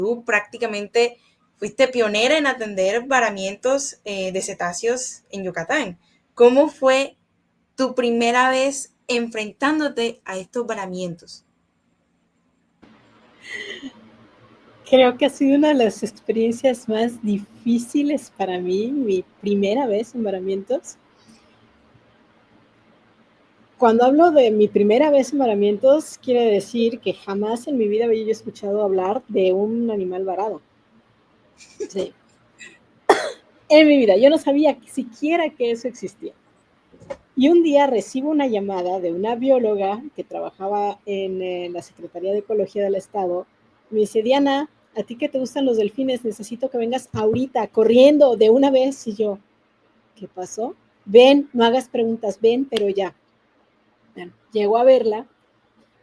tú prácticamente fuiste pionera en atender varamientos de cetáceos en Yucatán. ¿Cómo fue tu primera vez enfrentándote a estos varamientos? Creo que ha sido una de las experiencias más difíciles para mí, mi primera vez en varamientos. Cuando hablo de mi primera vez en varamientos, quiere decir que jamás en mi vida había yo escuchado hablar de un animal varado. Sí. En mi vida, yo no sabía siquiera que eso existía. Y un día recibo una llamada de una bióloga que trabajaba en la Secretaría de Ecología del Estado. Me dice, Diana, ¿a ti que te gustan los delfines? Necesito que vengas ahorita, corriendo, de una vez. Y yo, ¿qué pasó? Ven, no hagas preguntas, ven, pero ya. Bueno, llego a verla.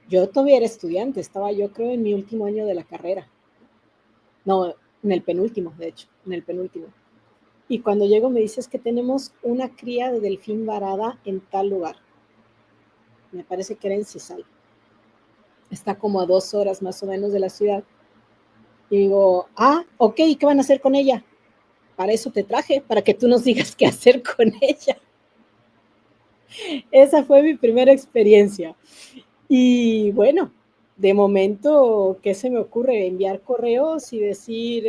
Yo todavía era estudiante, estaba yo creo en mi último año de la carrera. No, en el penúltimo, de hecho, en el penúltimo. Y cuando llego me dices que tenemos una cría de delfín varada en tal lugar. Me parece que era en Cisal. Está como a 2 horas más o menos de la ciudad. Y digo, ok, ¿qué van a hacer con ella? Para eso te traje, para que tú nos digas qué hacer con ella. Esa fue mi primera experiencia. Y bueno, de momento, ¿qué se me ocurre? Enviar correos y decir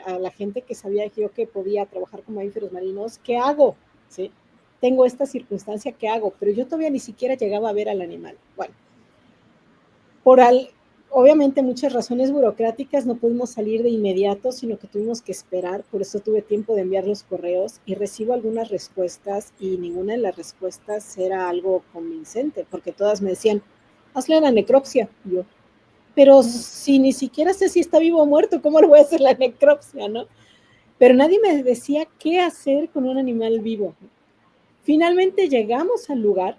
a la gente que sabía yo que podía trabajar con mamíferos marinos, ¿qué hago? ¿Sí? Tengo esta circunstancia, ¿qué hago? Pero yo todavía ni siquiera llegaba a ver al animal. Bueno, por obviamente muchas razones burocráticas no pudimos salir de inmediato, sino que tuvimos que esperar, por eso tuve tiempo de enviar los correos y recibo algunas respuestas y ninguna de las respuestas era algo convincente, porque todas me decían, hazle la necropsia. Y yo, pero si ni siquiera sé si está vivo o muerto, ¿cómo le voy a hacer la necropsia, no? Pero nadie me decía qué hacer con un animal vivo. Finalmente llegamos al lugar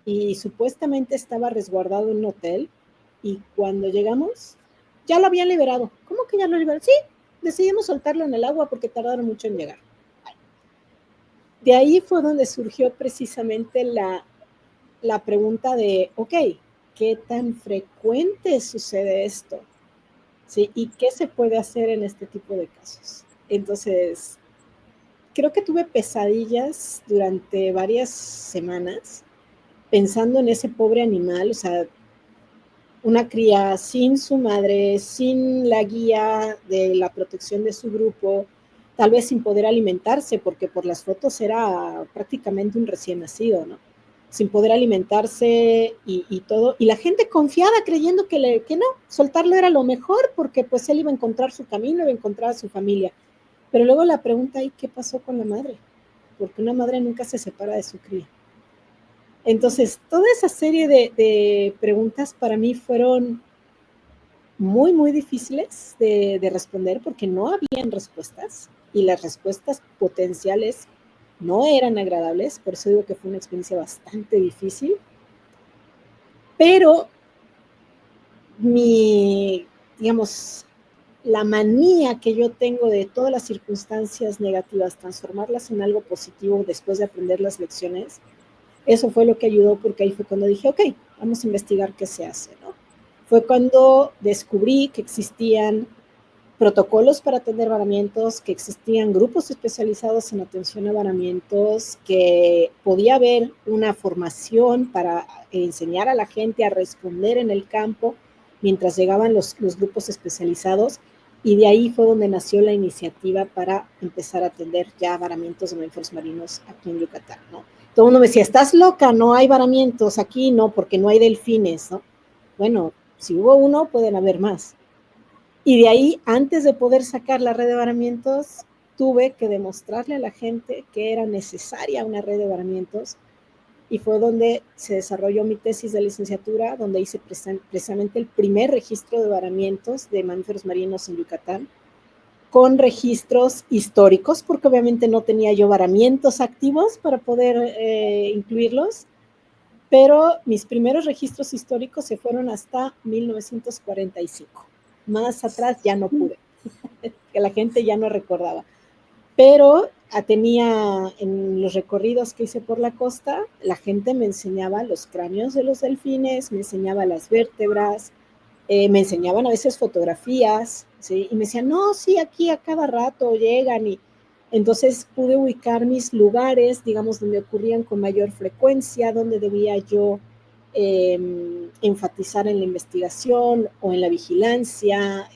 y supuestamente estaba resguardado en un hotel y cuando llegamos ya lo habían liberado. ¿Cómo que ya lo liberaron? Sí, decidimos soltarlo en el agua porque tardaron mucho en llegar. De ahí fue donde surgió precisamente la pregunta de, ok, ¿qué tan frecuente sucede esto? ¿Sí? ¿Y qué se puede hacer en este tipo de casos? Entonces, creo que tuve pesadillas durante varias semanas pensando en ese pobre animal, o sea, una cría sin su madre, sin la guía de la protección de su grupo, tal vez sin poder alimentarse, porque por las fotos era prácticamente un recién nacido, ¿no? Sin poder alimentarse y todo. Y la gente confiada creyendo que no, soltarlo era lo mejor porque pues él iba a encontrar su camino, iba a encontrar a su familia. Pero luego la pregunta ahí, ¿qué pasó con la madre? Porque una madre nunca se separa de su cría. Entonces, toda esa serie de preguntas para mí fueron muy, muy difíciles de responder porque no habían respuestas y las respuestas potenciales no eran agradables, por eso digo que fue una experiencia bastante difícil, pero digamos, la manía que yo tengo de todas las circunstancias negativas, transformarlas en algo positivo después de aprender las lecciones, eso fue lo que ayudó porque ahí fue cuando dije, ok, vamos a investigar qué se hace, ¿no? Fue cuando descubrí que existían protocolos para atender varamientos, que existían grupos especializados en atención a varamientos, que podía haber una formación para enseñar a la gente a responder en el campo mientras llegaban los grupos especializados, y de ahí fue donde nació la iniciativa para empezar a atender ya varamientos de mamíferos marinos aquí en Yucatán, ¿no? Todo el mundo me decía, estás loca, no hay varamientos aquí, no, porque no hay delfines, ¿no? Bueno, si hubo uno, pueden haber más. Y de ahí, antes de poder sacar la red de varamientos, tuve que demostrarle a la gente que era necesaria una red de varamientos, y fue donde se desarrolló mi tesis de licenciatura, donde hice precisamente el primer registro de varamientos de mamíferos marinos en Yucatán, con registros históricos, porque obviamente no tenía yo varamientos activos para poder incluirlos, pero mis primeros registros históricos se fueron hasta 1945. Más atrás ya no pude, que la gente ya no recordaba. Pero tenía en los recorridos que hice por la costa, la gente me enseñaba los cráneos de los delfines, me enseñaba las vértebras, me enseñaban a veces fotografías, ¿sí? Y me decían, no, sí, aquí a cada rato llegan. Y entonces pude ubicar mis lugares, digamos, donde ocurrían con mayor frecuencia, donde debía yo enfatizar en la investigación o en la vigilancia,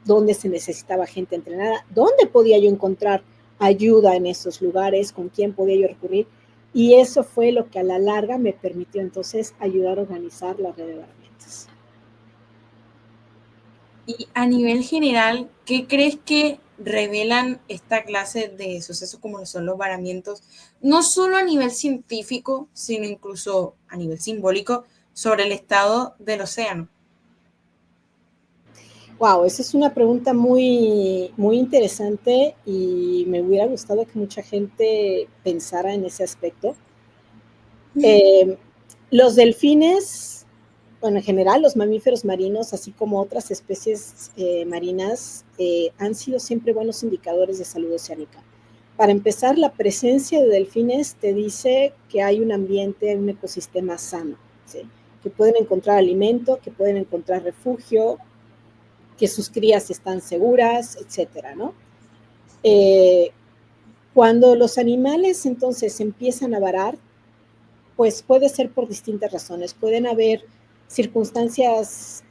dónde se necesitaba gente entrenada, dónde podía yo encontrar ayuda en esos lugares, con quién podía yo recurrir. Y eso fue lo que a la larga me permitió entonces ayudar a organizar la red de herramientas. Y a nivel general, ¿qué crees que revelan esta clase de sucesos como son los varamientos, no solo a nivel científico, sino incluso a nivel simbólico, sobre el estado del océano? Wow, esa es una pregunta muy, muy interesante y me hubiera gustado que mucha gente pensara en ese aspecto. Eh, los delfines, bueno, en general los mamíferos marinos, así como otras especies marinas, han sido siempre buenos indicadores de salud oceánica. Para empezar, la presencia de delfines te dice que hay un ambiente, un ecosistema sano, ¿sí? Que pueden encontrar alimento, que pueden encontrar refugio, que sus crías están seguras, etcétera, ¿no? Eh, Cuando los animales entonces empiezan a varar, pues puede ser por distintas razones. Pueden haber circunstancias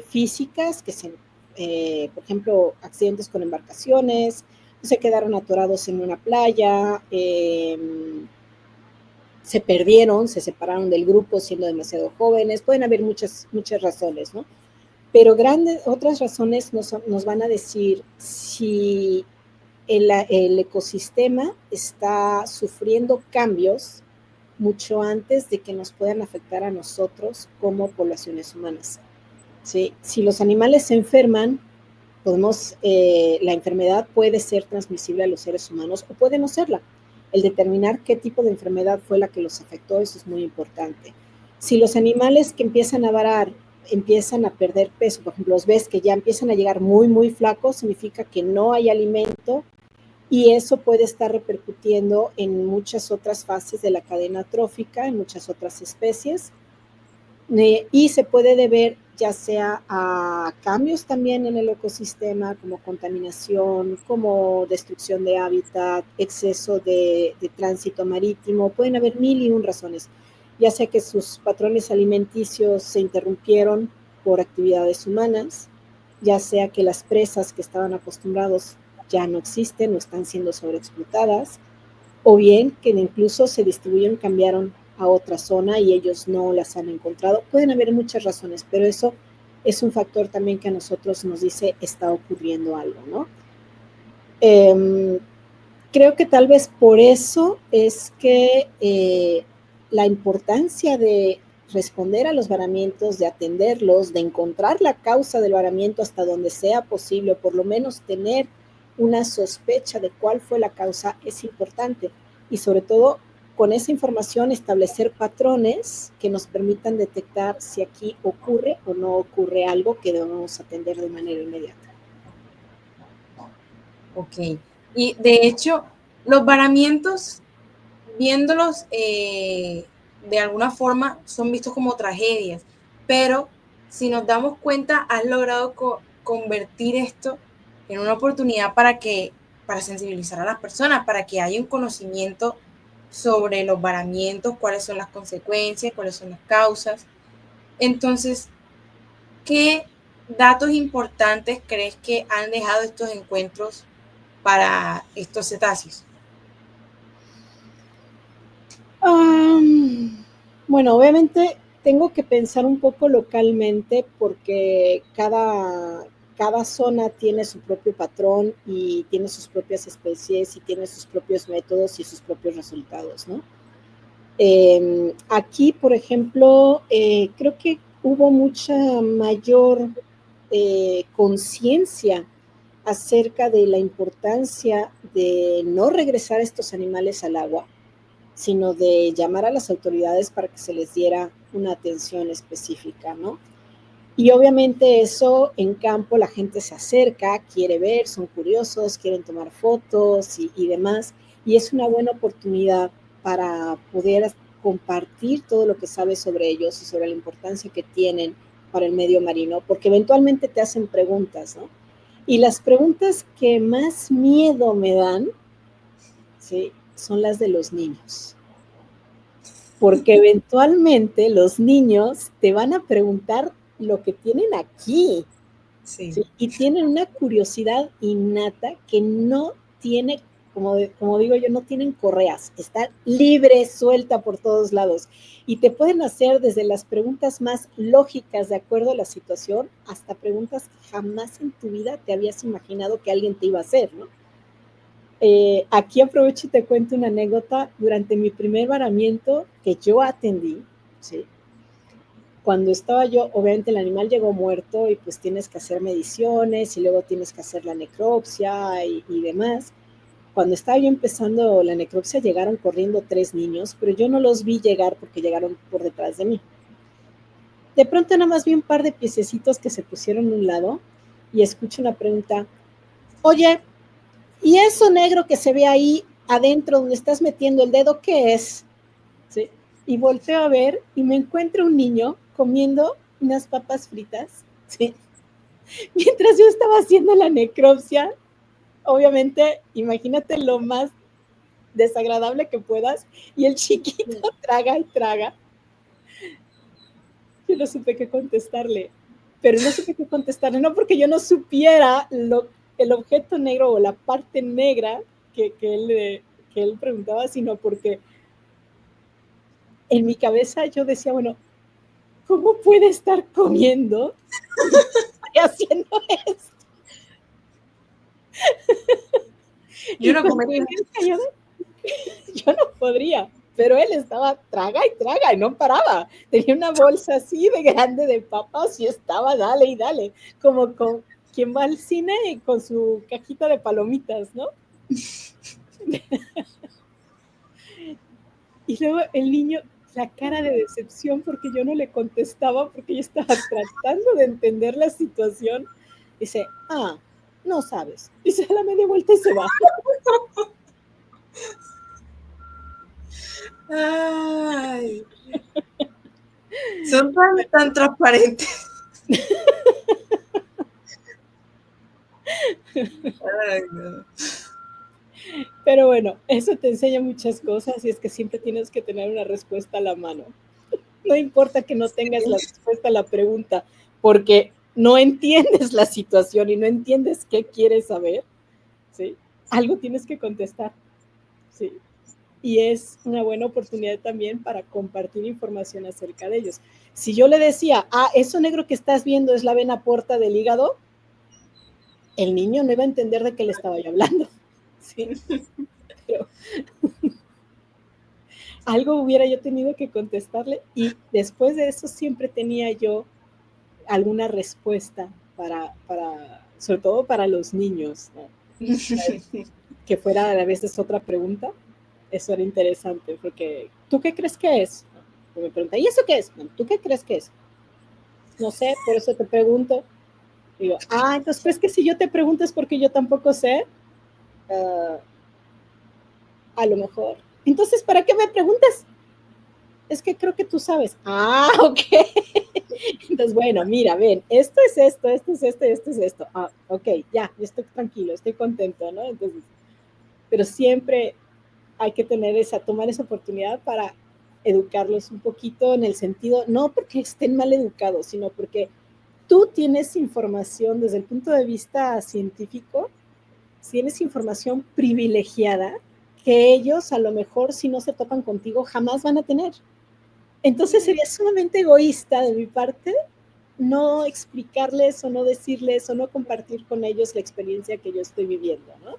físicas, por ejemplo, accidentes con embarcaciones, se quedaron atorados en una playa, se perdieron, se separaron del grupo siendo demasiado jóvenes, pueden haber muchas, muchas razones, ¿no? Pero otras razones nos van a decir si el ecosistema está sufriendo cambios mucho antes de que nos puedan afectar a nosotros como poblaciones humanas. ¿Sí? Si los animales se enferman, la enfermedad puede ser transmisible a los seres humanos o puede no serla. El determinar qué tipo de enfermedad fue la que los afectó, eso es muy importante. Si los animales que empiezan a varar empiezan a perder peso, por ejemplo, los ves que ya empiezan a llegar muy, muy flacos, significa que no hay alimento y eso puede estar repercutiendo en muchas otras fases de la cadena trófica, en muchas otras especies, y se puede deber ya sea a cambios también en el ecosistema, como contaminación, como destrucción de hábitat, exceso de tránsito marítimo, pueden haber mil y un razones, ya sea que sus patrones alimenticios se interrumpieron por actividades humanas, ya sea que las presas que estaban acostumbrados ya no existen o están siendo sobreexplotadas, o bien que incluso se distribuyeron, cambiaron a otra zona y ellos no las han encontrado. Pueden haber muchas razones, pero eso es un factor también que a nosotros nos dice está ocurriendo algo, ¿no? Creo que tal vez por eso es que la importancia de responder a los varamientos, de atenderlos, de encontrar la causa del varamiento hasta donde sea posible, o por lo menos tener una sospecha de cuál fue la causa, es importante. Y sobre todo, con esa información, establecer patrones que nos permitan detectar si aquí ocurre o no ocurre algo que debemos atender de manera inmediata. Ok. Y de hecho, los varamientos, viéndolos de alguna forma, son vistos como tragedias, pero si nos damos cuenta, has logrado convertir esto en una oportunidad para sensibilizar a las personas, para que haya un conocimiento sobre los varamientos, cuáles son las consecuencias, cuáles son las causas. Entonces, ¿qué datos importantes crees que han dejado estos encuentros para estos cetáceos? Bueno, obviamente tengo que pensar un poco localmente porque cada zona tiene su propio patrón y tiene sus propias especies y tiene sus propios métodos y sus propios resultados, ¿no? Aquí, por ejemplo, creo que hubo mucha mayor conciencia acerca de la importancia de no regresar estos animales al agua, sino de llamar a las autoridades para que se les diera una atención específica, ¿no? Y obviamente eso en campo la gente se acerca, quiere ver, son curiosos, quieren tomar fotos y demás, y es una buena oportunidad para poder compartir todo lo que sabes sobre ellos y sobre la importancia que tienen para el medio marino, porque eventualmente te hacen preguntas, ¿no? Y las preguntas que más miedo me dan, ¿sí?, son las de los niños. Porque eventualmente los niños te van a preguntar lo que tienen aquí, Sí. ¿sí? Y tienen una curiosidad innata que no tiene, como digo yo, no tienen correas, está libre, suelta por todos lados. Y te pueden hacer desde las preguntas más lógicas de acuerdo a la situación hasta preguntas que jamás en tu vida te habías imaginado que alguien te iba a hacer, ¿no? Aquí aprovecho y te cuento una anécdota. Durante mi primer varamiento que yo atendí, ¿sí?, cuando estaba yo, obviamente el animal llegó muerto y pues tienes que hacer mediciones y luego tienes que hacer la necropsia y demás. Cuando estaba yo empezando la necropsia llegaron corriendo 3 niños, pero yo no los vi llegar porque llegaron por detrás de mí. De pronto nada más vi un par de piececitos que se pusieron a un lado y escucho una pregunta: oye, ¿y eso negro que se ve ahí adentro donde estás metiendo el dedo, qué es? ¿Sí? Y volteo a ver y me encuentro un niño comiendo unas papas fritas, ¿sí?, mientras yo estaba haciendo la necropsia. Obviamente, imagínate lo más desagradable que puedas, y el chiquito traga y traga. Yo no supe qué contestarle, pero no supe qué contestarle, no porque yo no supiera el objeto negro o la parte negra que él preguntaba, sino porque en mi cabeza yo decía, bueno, ¿cómo puede estar comiendo y estoy haciendo esto? Yo Y no cuando comería. me quedé callada, yo no podría, pero él estaba traga y no paraba. Tenía una bolsa así de grande de papas y estaba dale y dale, como con quien va al cine con su cajita de palomitas, ¿no? Y luego el niño, la cara de decepción porque yo no le contestaba, porque yo estaba tratando de entender la situación, dice, no sabes. Y se da la media vuelta y se va. Ay, son tan transparentes. Ay, no. Pero bueno, eso te enseña muchas cosas y es que siempre tienes que tener una respuesta a la mano. No importa que no tengas la respuesta a la pregunta, porque no entiendes la situación y no entiendes qué quieres saber, ¿sí? Algo tienes que contestar, ¿sí? Y es una buena oportunidad también para compartir información acerca de ellos. Si yo le decía, eso negro que estás viendo es la vena porta del hígado, el niño no iba a entender de qué le estaba yo hablando, ¿sí? Pero algo hubiera yo tenido que contestarle y después de eso siempre tenía yo alguna respuesta sobre todo para los niños, ¿no? Que fuera a veces otra pregunta, eso era interesante, porque ¿tú qué crees que es? Y me pregunta, ¿y eso qué es? ¿Tú qué crees que es? No sé, por eso te pregunto. Digo, entonces crees que si yo te pregunto es porque yo tampoco sé. Uh, a lo mejor. Entonces, ¿para qué me preguntas? Es que creo que tú sabes. Ok. Entonces, bueno, mira, ven, esto es esto, esto es esto, esto es esto. Ok, ya, yo estoy tranquilo, estoy contento, ¿no? Entonces, pero siempre hay que tomar esa oportunidad para educarlos un poquito en el sentido, no porque estén mal educados, sino porque tú tienes información desde el punto de vista científico, tienes información privilegiada que ellos a lo mejor si no se topan contigo jamás van a tener. Entonces sería sumamente egoísta de mi parte no explicarles o no decirles o no compartir con ellos la experiencia que yo estoy viviendo, ¿no?